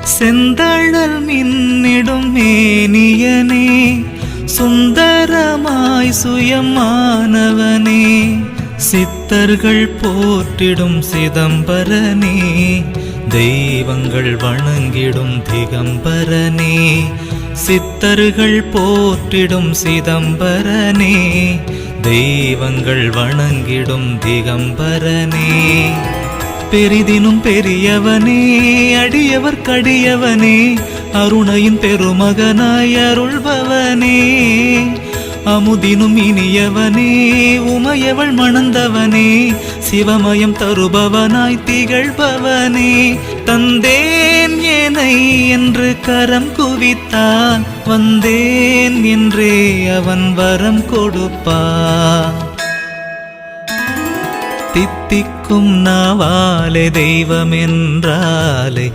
செந்தழல் மின்னிடும் மேனியனே, சுந்தரமாய் சுயமானவனே, சித்தர்கள் போற்றிடும் சிதம்பரனே, தெய்வங்கள் வணங்கிடும் திகம்பரனே, சித்தர்கள் போற்றிடும் சிதம்பரனே, தெய்வங்கள் வணங்கிடும் திகம்பரனே, பெரிதினும் பெரியவனே, அடியவர் கடியவனே, அருணையின் பெருமகனாய் அருள்பவனே, அமுதினும் இனியவனே, உமையவள் மணந்தவனே, சிவமயம் தருபவனாய் திகழ்பவனே, தந்தேன் ஏனை என்று கரம் குவித்தான், வந்தேன் என்றே அவன் வரம் கொடுப்பான். தித்திக்கும் நாவாலே தெய்வம் என்றாலே